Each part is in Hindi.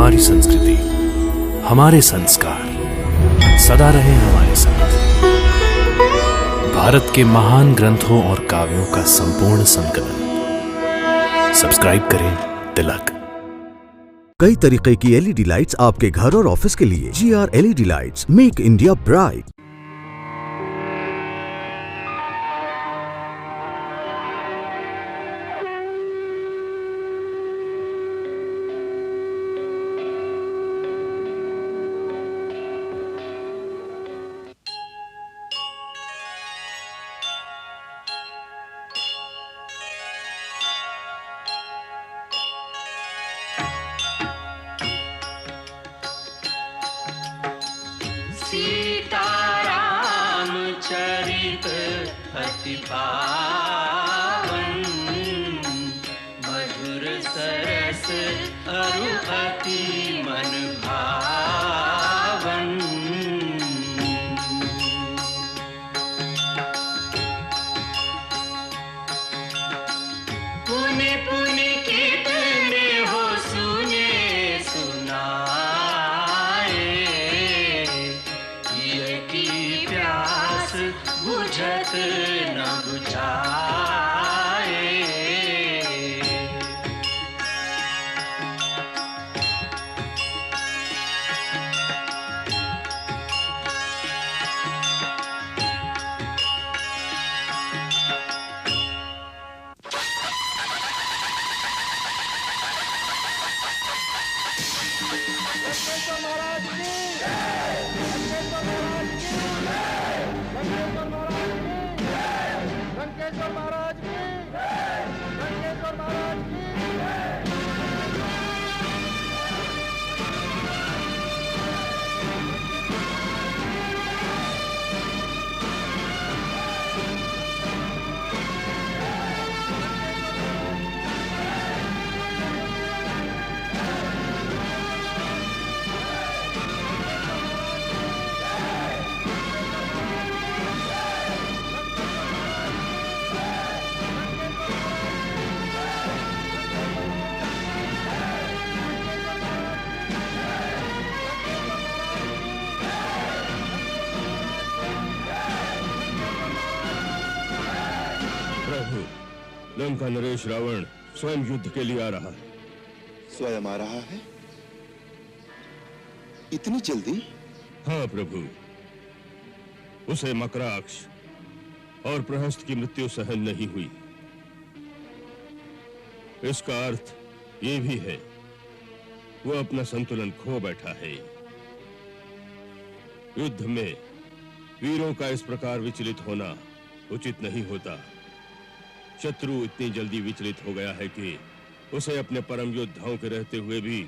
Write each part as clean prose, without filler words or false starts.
हमारी संस्कृति, हमारे संस्कार सदा रहे हमारे साथ। भारत के महान ग्रंथों और काव्यों का संपूर्ण संकलन। सब्सक्राइब करें तिलक। कई तरीके की एलईडी लाइट्स आपके घर और ऑफिस के लिए। GR LED lights, make India bright. Sitaram चरित अति पावन, मधुर सरस अरु अति मन भावन। पुनि पुनि कितने हो सुने सुनाए, प्यास बुझत न बुझाए। प्रभु, लंका नरेश रावण स्वयं युद्ध के लिए आ रहा है। स्वयं आ रहा है? इतनी जल्दी? हाँ प्रभु, उसे मकराक्ष और प्रहस्त की मृत्यु सहन नहीं हुई। इसका अर्थ ये भी है वो अपना संतुलन खो बैठा है। युद्ध में वीरों का इस प्रकार विचलित होना उचित नहीं होता। शत्रु इतनी जल्दी विचलित हो गया है कि उसे अपने परम योद्धाओं के रहते हुए भी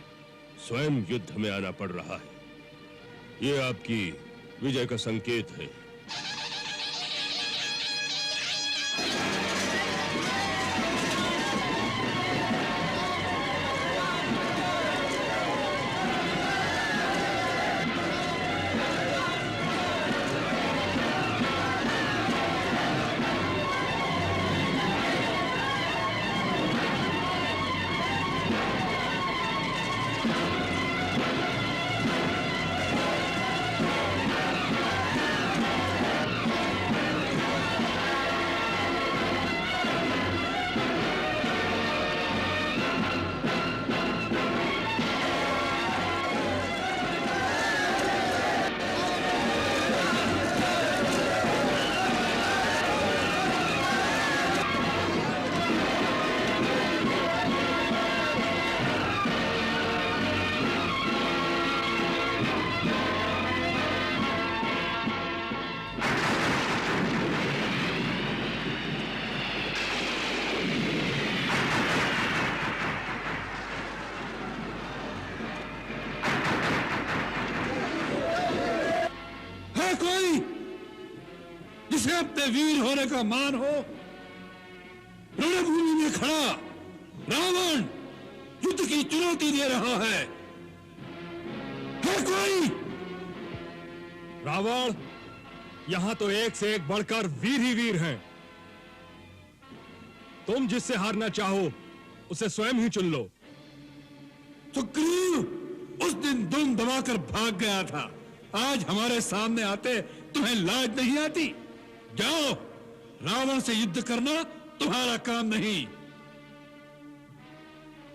स्वयं युद्ध में आना पड़ रहा है। ये आपकी विजय का संकेत है। जिसे अपने वीर होने का मान हो, रणभूमि में खड़ा रावण युद्ध की चुनौती दे रहा है कोई? रावण, यहां तो एक से एक बढ़कर वीर ही वीर हैं। तुम जिससे हारना चाहो उसे स्वयं ही चुन लो। सुग्रीव, दबाकर भाग गया था। आज हमारे सामने आते तुम्हें लाज नहीं आती? जाओ, रावण से युद्ध करना तुम्हारा काम नहीं।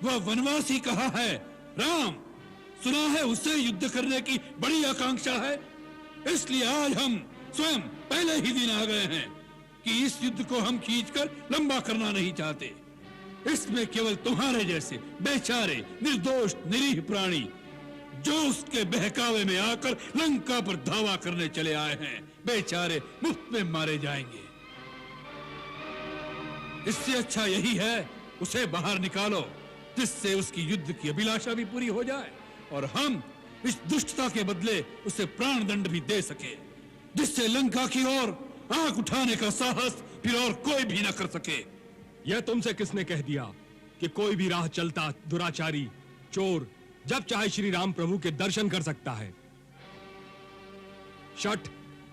वह वनवासी कहाँ है? राम, सुना है उससे युद्ध करने की बड़ी आकांक्षा है, इसलिए आज हम स्वयं पहले ही दिन आ गए हैं कि इस युद्ध को हम खींचकर लंबा करना नहीं चाहते। इसमें केवल तुम्हारे जैसे बेचारे निर्दोष निरीह प्राणी जो उसके बहकावे में आकर लंका पर धावा करने चले आए हैं, बेचारे मुफ्त में मारे जाएंगे। इससे अच्छा यही है उसे बाहर निकालो, जिससे उसकी युद्ध की अभिलाषा भी पूरी हो जाए और हम इस दुष्टता के बदले उसे प्राण दंड भी दे सके, जिससे लंका की ओर आंख उठाने का साहस फिर और कोई भी न कर सके। यह तुमसे किसने कह दिया कि कोई भी राह चलता दुराचारी चोर जब चाहे श्री राम प्रभु के दर्शन कर सकता है? शठ,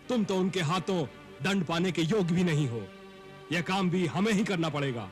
तुम तो उनके हाथों दंड पाने के योग्य भी नहीं हो। यह काम भी हमें ही करना पड़ेगा।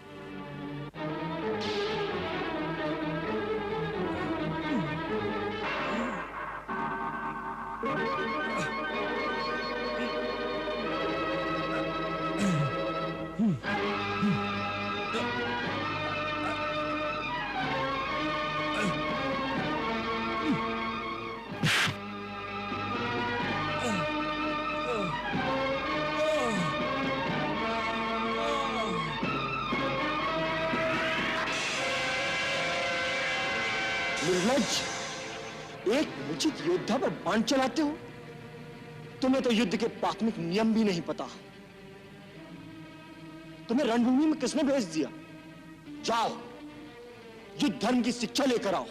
निर्लज्ज, एक उचित योद्धा पर बाण चलाते हो? तुम्हें तो युद्ध के प्राथमिक नियम भी नहीं पता। तुम्हें रणभूमि में किसने भेज दिया? जाओ, युद्ध धर्म की शिक्षा लेकर आओ।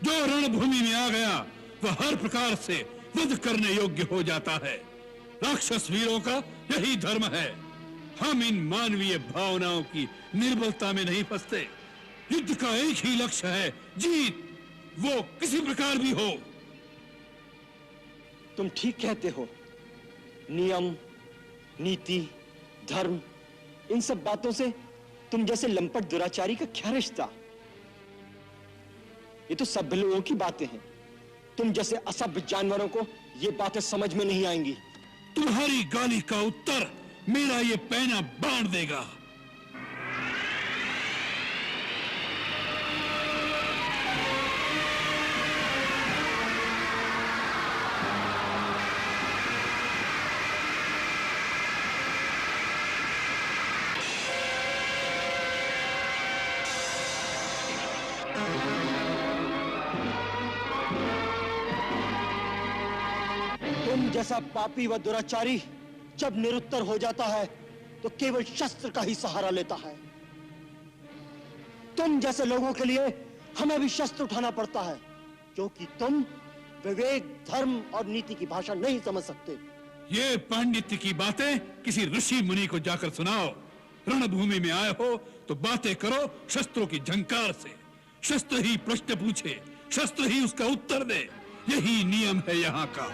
जो रणभूमि में आ गया वह हर प्रकार से वध करने योग्य हो जाता है। राक्षस वीरों का यही धर्म है। हम इन मानवीय भावनाओं की निर्बलता में नहीं फंसते। युद्ध का एक ही लक्ष्य है, जीत, वो किसी प्रकार भी हो। तुम ठीक कहते हो। नियम, नीति, धर्म, इन सब बातों से तुम जैसे लंपट दुराचारी का क्या रिश्ता? ये तो सभ्य लोगों की बातें हैं। तुम जैसे असभ्य जानवरों को ये बातें समझ में नहीं आएंगी। तुम्हारी गाली का उत्तर मेरा ये पैना बांध देगा। तुम जैसा पापी व दुराचारी जब निरुत्तर हो जाता है तो केवल शस्त्र का ही सहारा लेता है। तुम जैसे लोगों के लिए हमें भी शस्त्र उठाना पड़ता है, क्योंकि तुम विवेक, धर्म और नीति की भाषा नहीं समझ सकते। ये पांडित्य की बातें किसी ऋषि मुनि को जाकर सुनाओ। रणभूमि में आए हो तो बातें करो शस्त्रों की झंकार से। शस्त्र ही प्रश्न पूछे, शस्त्र ही उसका उत्तर दे। यही नियम है यहाँ का।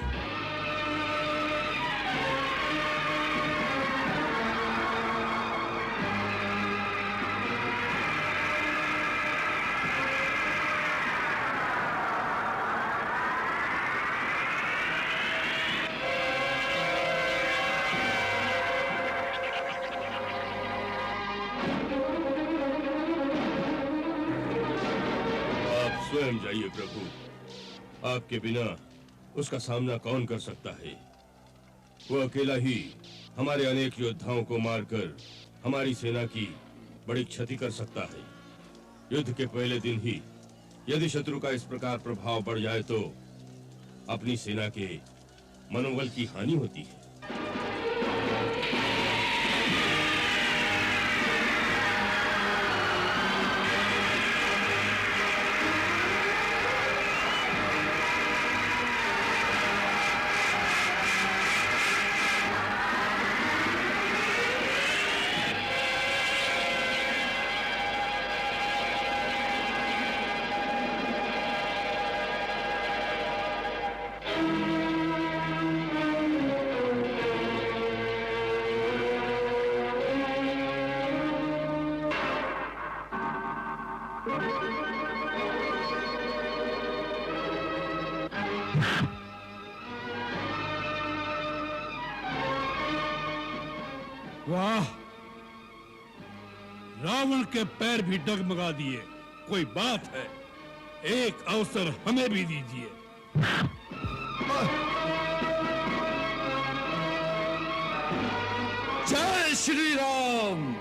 स्वयं जाइए प्रभु, आपके बिना उसका सामना कौन कर सकता है? वो अकेला ही हमारे अनेक योद्धाओं को मारकर हमारी सेना की बड़ी क्षति कर सकता है। युद्ध के पहले दिन ही यदि शत्रु का इस प्रकार प्रभाव बढ़ जाए तो अपनी सेना के मनोबल की हानि होती है। वाह, रावण के पैर भी डगमगा दिए। कोई बात है, एक अवसर हमें भी दीजिए। जय श्री राम।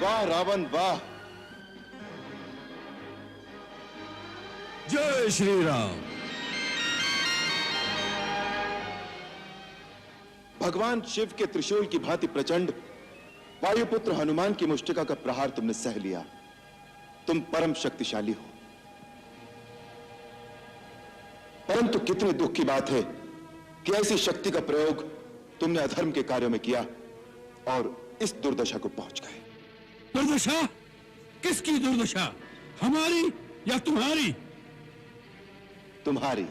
वाह रावण वाह। जय श्री राम। भगवान शिव के त्रिशूल की भांति प्रचंड वायुपुत्र हनुमान की मुष्टिका का प्रहार तुमने सह लिया। तुम परम शक्तिशाली हो, परंतु कितने दुख की बात है कि ऐसी शक्ति का प्रयोग तुमने अधर्म के कार्यों में किया और इस दुर्दशा को पहुंच गए। दुर्दशा? किसकी दुर्दशा, हमारी या तुम्हारी? तुम्हारी।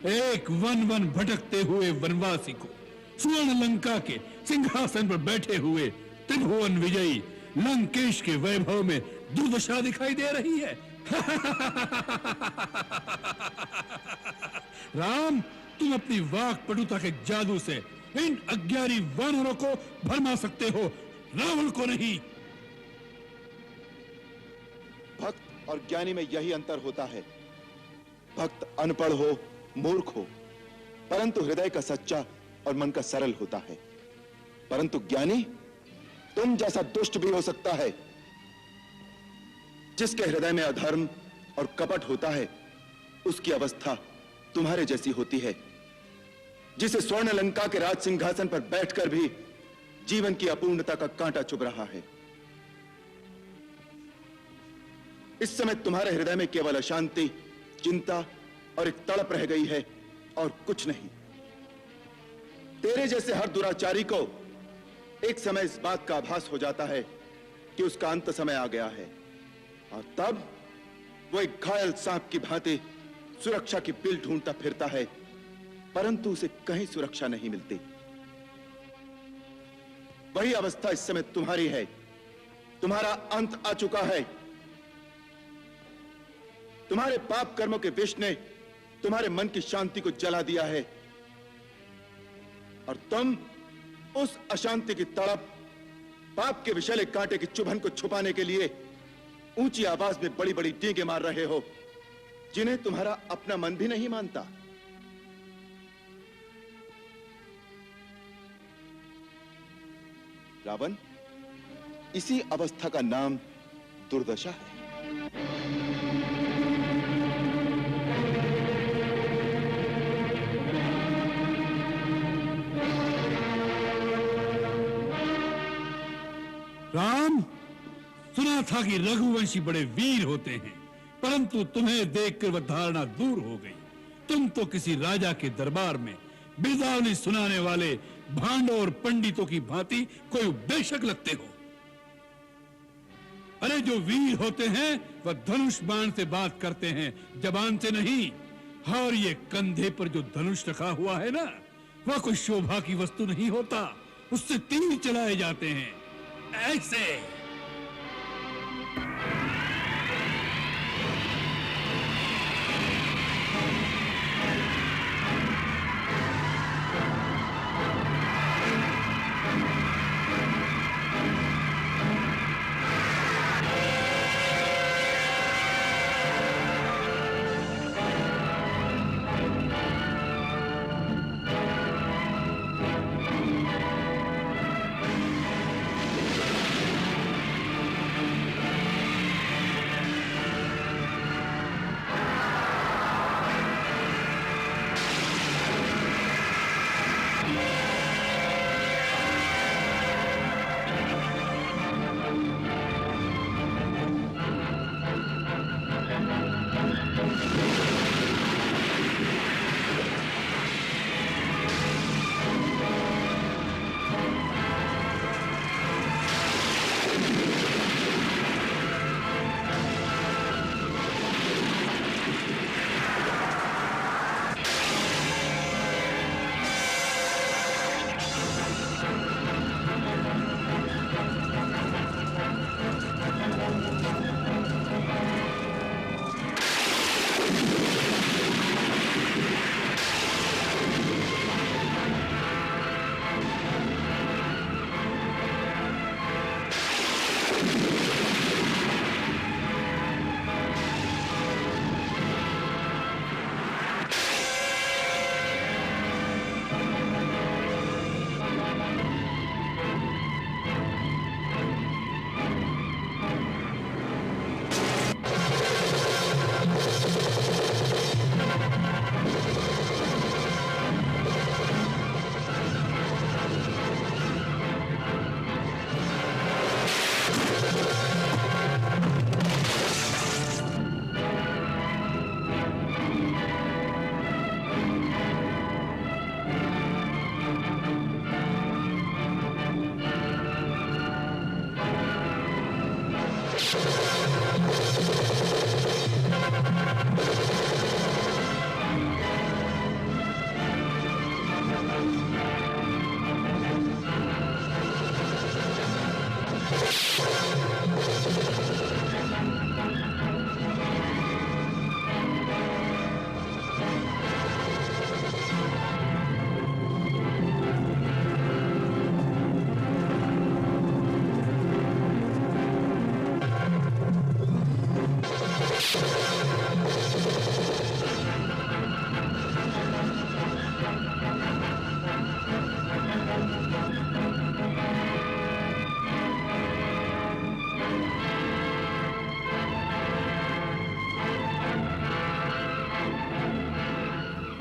एक वन वन भटकते हुए वनवासी को स्वर्ण लंका के सिंहासन पर बैठे हुए त्रिभुवन विजयी लंकेश के वैभव में दुर्दशा दिखाई दे रही है। राम, तुम अपनी वाक पटुता के जादू से इन अज्ञानी वानरों को भरमा सकते हो, रावण को नहीं। भक्त और ज्ञानी में यही अंतर होता है। भक्त अनपढ़ हो, मूर्ख हो, परंतु हृदय का सच्चा और मन का सरल होता है। परंतु ज्ञानी तुम जैसा दुष्ट भी हो सकता है। जिसके हृदय में अधर्म और कपट होता है, उसकी अवस्था तुम्हारे जैसी होती है। जिसे स्वर्ण लंका के राज सिंहासन पर बैठकर भी जीवन की अपूर्णता का कांटा चुभ रहा है। इस समय तुम्हारे हृदय में केवल अशांति, चिंता और एक तड़प रह गई है और कुछ नहीं। तेरे जैसे हर दुराचारी को एक समय इस बात का आभास हो जाता है कि उसका अंत समय आ गया है, और तब वो एक घायल सांप की भांति सुरक्षा की बिल ढूंढता फिरता है, परंतु उसे कहीं सुरक्षा नहीं मिलती। वही अवस्था इस समय तुम्हारी है। तुम्हारा अंत आ चुका है। तुम्हारे पाप कर्मों के विष ने तुम्हारे मन की शांति को जला दिया है, और तुम उस अशांति की तड़प, पाप के विषैले कांटे की चुभन को छुपाने के लिए ऊंची आवाज में बड़ी बड़ी डींगे मार रहे हो, जिन्हें तुम्हारा अपना मन भी नहीं मानता। रावण, इसी अवस्था का नाम दुर्दशा है। राम, सुना था कि रघुवंशी बड़े वीर होते हैं, परंतु तुम्हें देखकर वह धारणा दूर हो गई। तुम तो किसी राजा के दरबार में बिरदावली सुनाने वाले भांडों और पंडितों की भांति कोई उपदेशक लगते हो। अरे जो वीर होते हैं वह धनुष बाण से बात करते हैं, जबान से नहीं। और ये कंधे पर जो धनुष रखा हुआ है ना, वह कोई शोभा की वस्तु नहीं होता, उससे तीर चलाए जाते हैं ऐसे।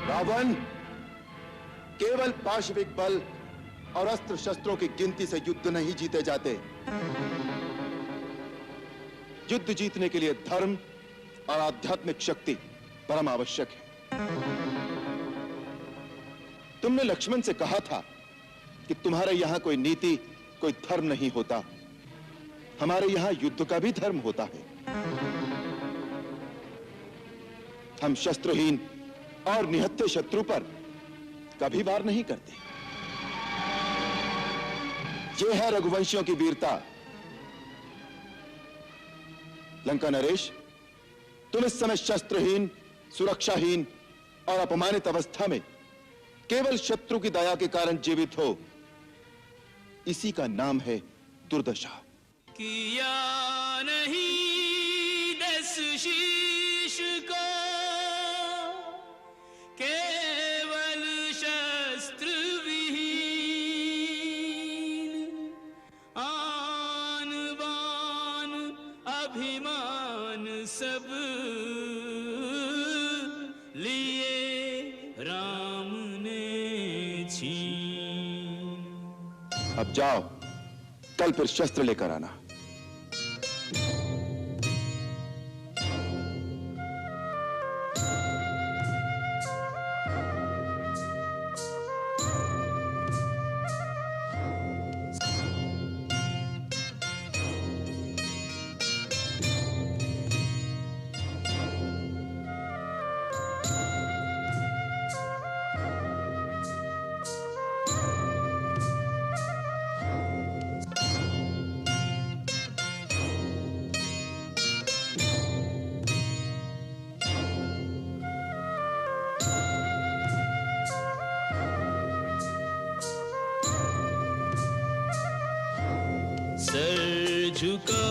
रावण, केवल पाशविक बल और अस्त्र शस्त्रों की गिनती से युद्ध नहीं जीते जाते। युद्ध जीतने के लिए धर्म और आध्यात्मिक शक्ति परम आवश्यक है। तुमने लक्ष्मण से कहा था कि तुम्हारे यहां कोई नीति, कोई धर्म नहीं होता। हमारे यहां युद्ध का भी धर्म होता है। हम शस्त्रहीन और निहत्थे शत्रु पर कभी वार नहीं करते। यह है रघुवंशियों की वीरता। लंका नरेश, तुम इस समय शस्त्रहीन, सुरक्षाहीन और अपमानित अवस्था में केवल शत्रु की दया के कारण जीवित हो। इसी का नाम है दुर्दशा। किया नहीं दस शीश को, केवल शस्त्र विहीन, आन बान अभिमान सब लिए राम ने छीन। अब जाओ, कल फिर शस्त्र लेकर आना। सर झुका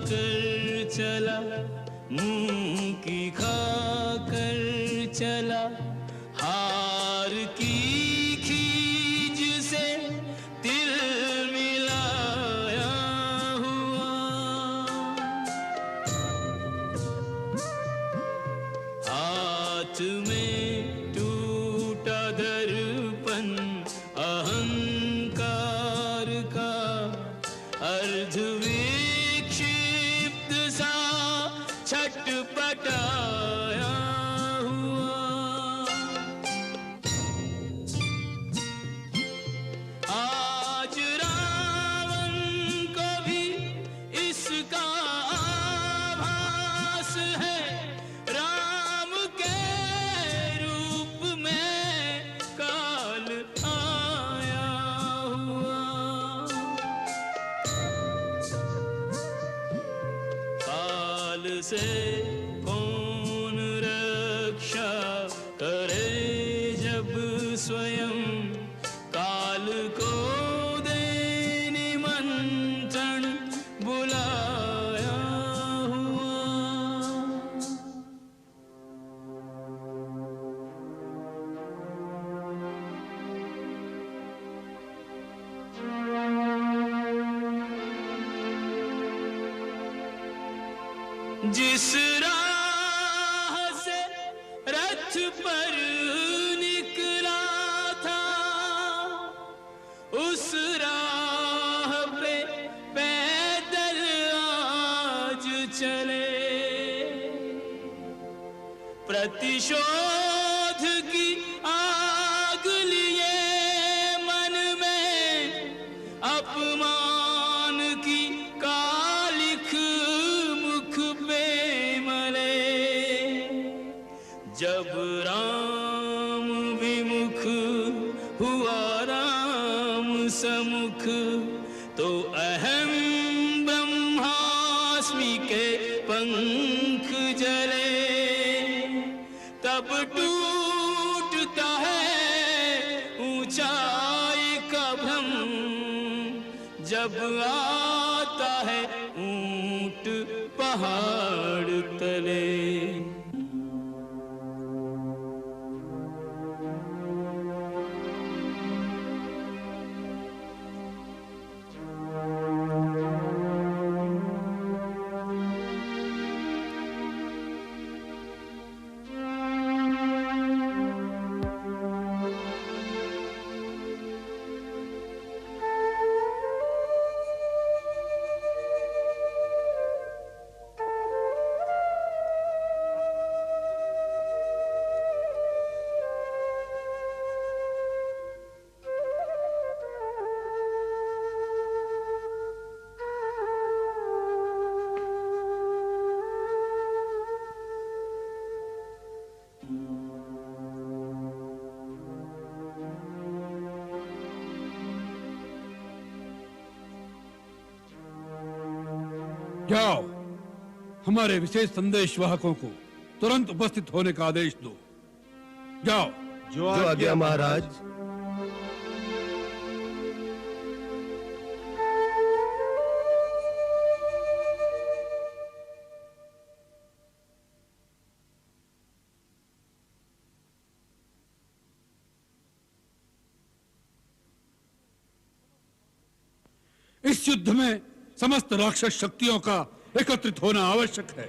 कर चला, मुंह की खा कर चला, हार की खीज से तिल मिलाया हुआ। हाथ में टूटा दर्पण अहंकार का, अर्ध विक्षिप्त सा छटपटाया हुआ। आज रावण को भी इसका आभास है, राम के रूप में काल आया हुआ। काल से कौन रक्षा करे जब स्वयं काल को दे निमंत्रण बुलाया हुआ। जिस राह से रथ पर निकला था, उस राह पे पैदल आज चले। प्रतिशोध की आग लिए मन में, अपमान की कालिख तो अहम ब्रह्मास्मि के पंख जले, तब टूटता है ऊंचाई का भ्रम, जब आता है ऊंट पहाड़ तले। जाओ, हमारे विशेष संदेश वाहकों को तुरंत उपस्थित होने का आदेश दो। जाओ। जो आज्ञा महाराज। इस युद्ध में समस्त राक्षस शक्तियों का एकत्रित होना आवश्यक है।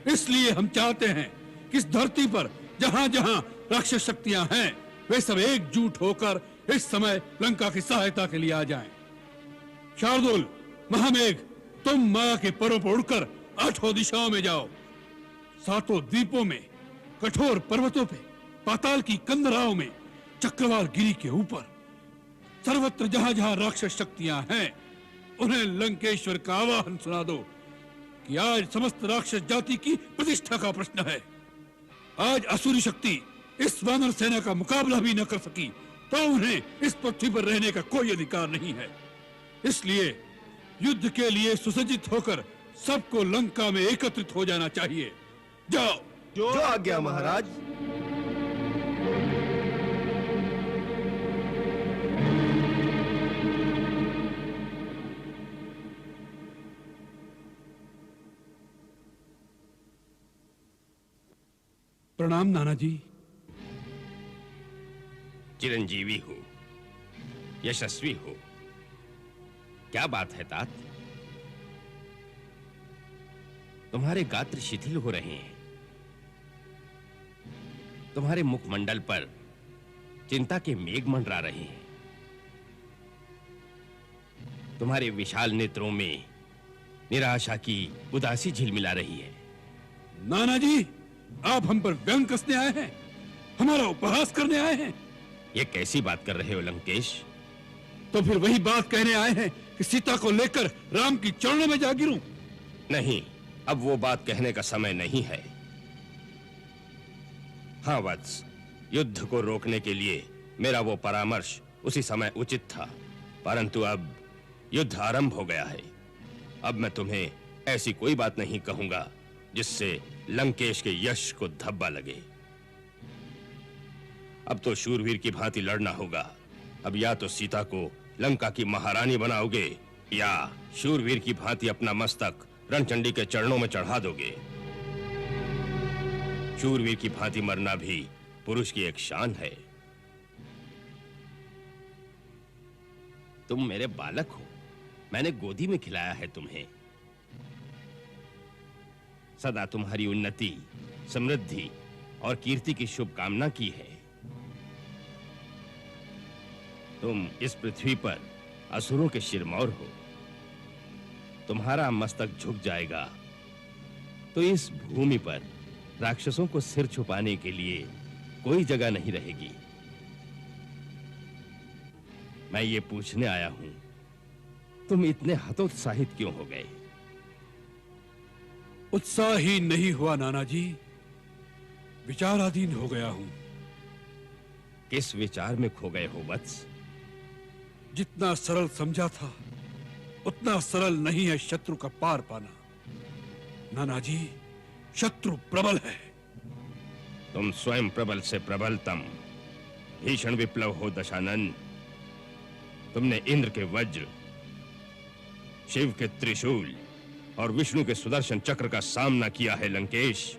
इसलिए हम चाहते हैं कि इस धरती पर जहां जहां राक्षस शक्तियां हैं, वे सब एकजुट होकर इस समय लंका की सहायता के लिए आ जाएं। शार्दुल, महामेघ, तुम माया के परों पर उड़कर 8 दिशाओं में जाओ। 7 द्वीपों में, कठोर पर्वतों पे, पाताल की कंदराओं में, चक्रवाल गिरी के ऊपर, सर्वत्र जहां जहां राक्षस शक्तियां हैं, उन्हें लंकेश्वर का आवाहन सुना दो कि आज समस्त राक्षस जाति की प्रतिष्ठा का प्रश्न है। आज असुरी शक्ति इस वानर सेना का मुकाबला भी न कर सकी, तो उन्हें इस पृथ्वी पर रहने का कोई अधिकार नहीं है। इसलिए युद्ध के लिए सुसज्जित होकर सबको लंका में एकत्रित हो जाना चाहिए। जाओ। जो आज्ञा महाराज। प्रणाम नाना जी। चिरंजीवी हो, यशस्वी हो। क्या बात है तात? तुम्हारे गात्र शिथिल हो रहे हैं। तुम्हारे मुखमंडल पर चिंता के मेघ मंडरा रहे हैं। तुम्हारे विशाल नेत्रों में निराशा की उदासी झिलमिला रही है। नाना जी, आप हम पर व्यंग कसने आए हैं? हमारा उपहास करने आए हैं? ये कैसी बात कर रहे हो लंकेश? तो फिर वही बात कहने आए हैं कि सीता को लेकर राम की चरणों में जा गिरूं? नहीं, अब वो बात कहने का समय नहीं है। हाँ वत्स, युद्ध को रोकने के लिए मेरा वो परामर्श उसी समय उचित था, परंतु अब युद्ध आरंभ हो गया है। अब मैं तुम्हें ऐसी कोई बात नहीं कहूंगा जिससे लंकेश के यश को धब्बा लगे। अब तो शूरवीर की भांति लड़ना होगा। अब या तो सीता को लंका की महारानी बनाओगे, या शूरवीर की भांति अपना मस्तक रणचंडी के चरणों में चढ़ा दोगे। शूरवीर की भांति मरना भी पुरुष की एक शान है। तुम मेरे बालक हो, मैंने गोदी में खिलाया है तुम्हें। सदा तुम्हारी उन्नति, समृद्धि और कीर्ति की शुभकामना की है। तुम इस पृथ्वी पर असुरों के शिरमौर हो। तुम्हारा मस्तक झुक जाएगा तो इस भूमि पर राक्षसों को सिर छुपाने के लिए कोई जगह नहीं रहेगी। मैं ये पूछने आया हूं, तुम इतने हतोत्साहित क्यों हो गए? उत्साही नहीं हुआ नाना जी, विचाराधीन हो गया हूं। किस विचार में खो गए हो वत्स? जितना सरल समझा था उतना सरल नहीं है शत्रु का पार पाना। नाना जी, शत्रु प्रबल है। तुम स्वयं प्रबल से प्रबलतम भीषण विप्लव हो दशानन। तुमने इंद्र के वज्र, शिव के त्रिशूल और विष्णु के सुदर्शन चक्र का सामना किया है लंकेश।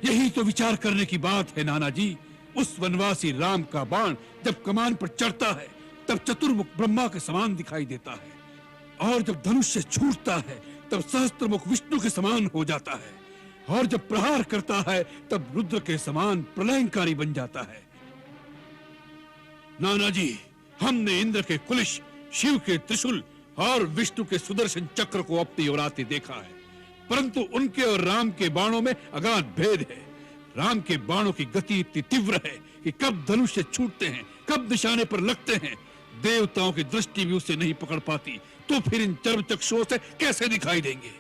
यही तो विचार करने की बात है नाना जी। उस वनवासी राम का बाण जब कमान पर चढ़ता है तब चतुर्मुख ब्रह्मा के समान दिखाई देता है, और जब धनुष से छूटता है तब सहस्त्रमुख विष्णु के समान हो जाता है, और जब प्रहार करता है तब रुद्र के समान प्रलयंकारी बन जाता है। नाना जी, हमने इंद्र के कुलिश, शिव के त्रिशूल और विष्णु के सुदर्शन चक्र को अपनी ओर आते देखा है, परंतु उनके और राम के बाणों में अगाध भेद है। राम के बाणों की गति इतनी तीव्र है कि कब धनुष से छूटते हैं, कब निशाने पर लगते हैं, देवताओं की दृष्टि भी उसे नहीं पकड़ पाती, तो फिर इन चर्म चक्षुओं से कैसे दिखाई देंगे?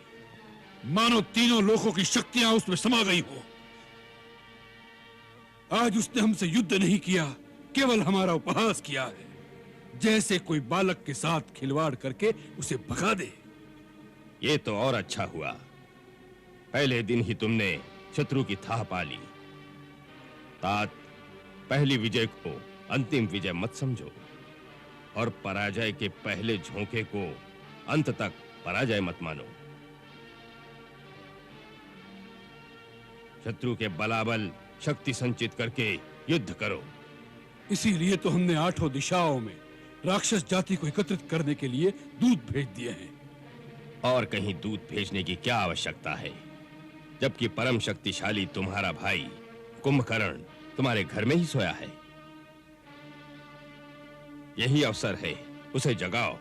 मानो तीनों लोकों की शक्तियां उसमें समा गई हो। आज उसने हमसे युद्ध नहीं किया, केवल हमारा उपहास किया है, जैसे कोई बालक के साथ खिलवाड़ करके उसे भगा दे। ये तो और अच्छा हुआ, पहले दिन ही तुमने शत्रु की थाह पा ली। तात, पहली विजय को अंतिम विजय मत समझो, और पराजय के पहले झोंके को अंत तक पराजय मत मानो। शत्रु के बलाबल शक्ति संचित करके युद्ध करो। इसीलिए तो हमने 8 दिशाओं में राक्षस जाति को एकत्रित करने के लिए दूत भेज दिए हैं। और कहीं दूत भेजने की क्या आवश्यकता है, जबकि परम शक्तिशाली तुम्हारा भाई कुंभकर्ण तुम्हारे घर में ही सोया है। यही अवसर है, उसे जगाओ।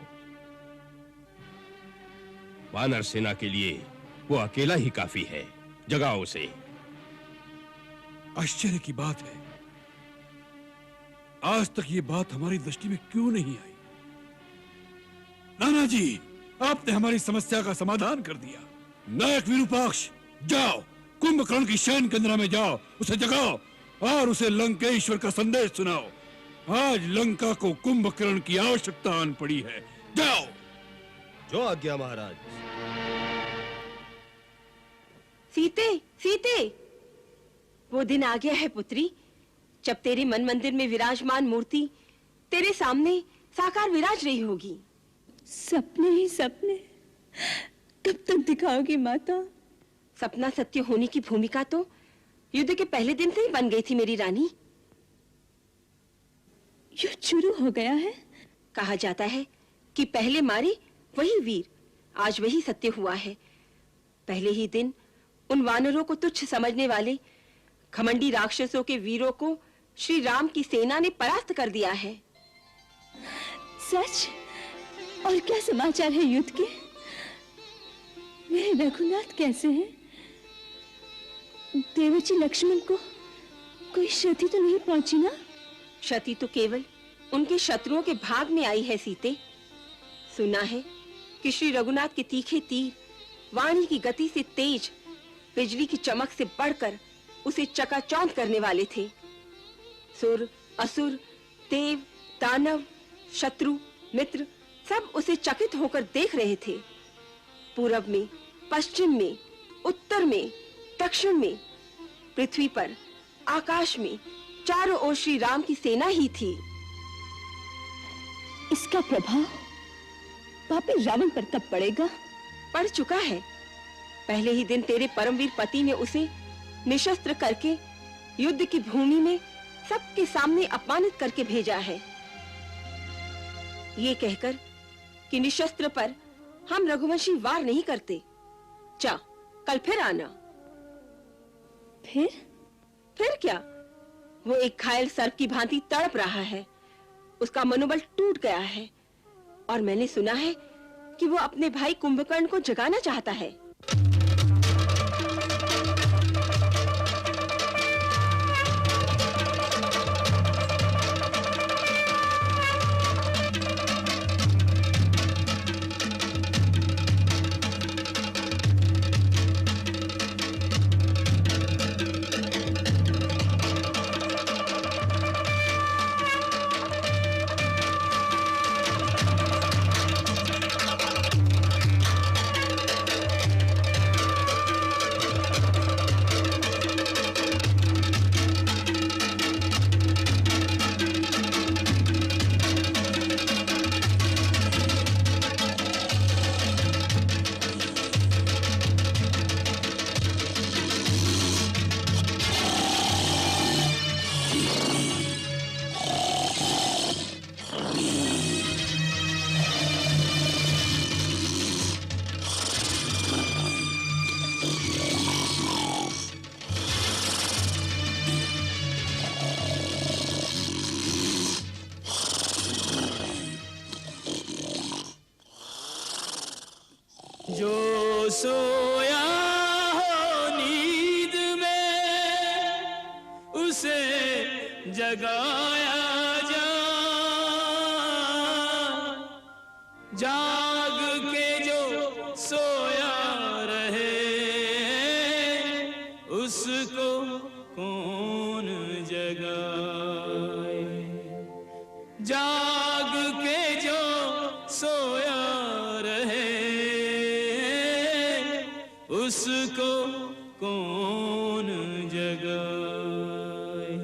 वानर सेना के लिए वो अकेला ही काफी है, जगाओ उसे। आश्चर्य की बात है, आज तक ये बात हमारी दृष्टि में क्यों नहीं आई? नाना जी, आपने हमारी समस्या का समाधान कर दिया। नायक विरूपाक्ष, जाओ कुंभकर्ण की शयन केंद्र में जाओ, उसे जगाओ और उसे लंकेश्वर का संदेश सुनाओ। आज लंका को कुंभकर्ण की आवश्यकता आन पड़ी है। जाओ। जो आज्ञा महाराज। सीते, सीते, वो दिन आ गया है पुत्री, जब तेरे मन मंदिर में विराजमान मूर्ति तेरे सामने साकार विराज रही होगी। सपने ही सपने कब तक दिखाओगी माता? सपना सत्य होने की भूमिका तो युद्ध के पहले दिन से ही बन गई थी मेरी रानी। युद्ध शुरू हो गया है। कहा जाता है कि पहले मारे वही वीर, आज वही सत्य हुआ है। पहले ही दिन उन वानरों को तुच्छ समझने वाले घमंडी राक्षसों के वीरों को श्री राम की सेना ने परास्त कर दिया है। सच? और क्या समाचार है युद्ध के? मेरे रघुनाथ कैसे हैं? देवची लक्ष्मण को कोई क्षति तो नहीं पहुंची ना? क्षति तो केवल उनके शत्रुओं के भाग में आई है सीते। सुना है कि श्री रघुनाथ के तीखे तीर वाणी की गति से तेज, बिजली की चमक से बढ़कर उसे चकाचौंध करने वाले थे। सुर, असुर, देव, दानव, शत्रु, मित्र सब उसे चकित होकर देख रहे थे। पूरब में, पश्चिम में, उत्तर में, दक्षिण में, पृथ्वी पर, आकाश में चारों ओर श्री राम की सेना ही थी। इसका प्रभाव पापी रावण पर तब पड़ेगा। पड़ चुका है। पहले ही दिन तेरे परमवीर पति ने उसे निशस्त्र करके युद्ध की भूमि में सबके सामने अपमानित करके भेजा है, ये कहकर कि निशस्त्र पर हम रघुवंशी वार नहीं करते। जा, कल फिर आना। फिर क्या? वो एक घायल सर्प की भांति तड़प रहा है, उसका मनोबल टूट गया है, और मैंने सुना है कि वो अपने भाई कुंभकर्ण को जगाना चाहता है। जो सोया हो नींद में उसे जगाया जा, जाग के जो सोया रहे उसको कौन जगाए। जाग के जो सोया रहे उसको कौन जगाए।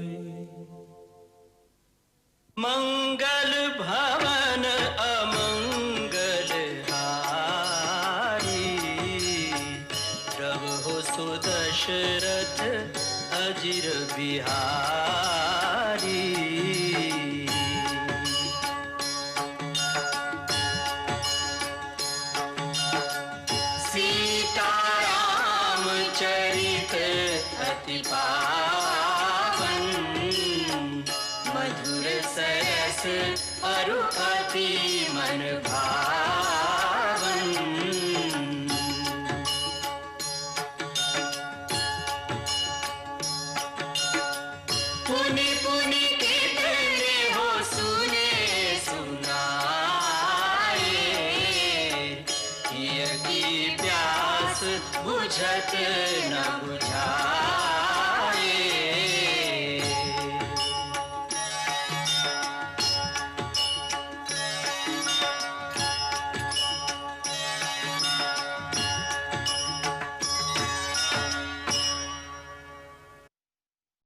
मंगल भवन अमंगल हारी, प्रभु सुदशरथ अजिर बिहारी। सीताराम चरित अति पावन, मधुर सरस अरु अति मन भावन। पुनि पुनि कितने हो सुने सुनाए, हिय की प्यास बुझत न बुझाए।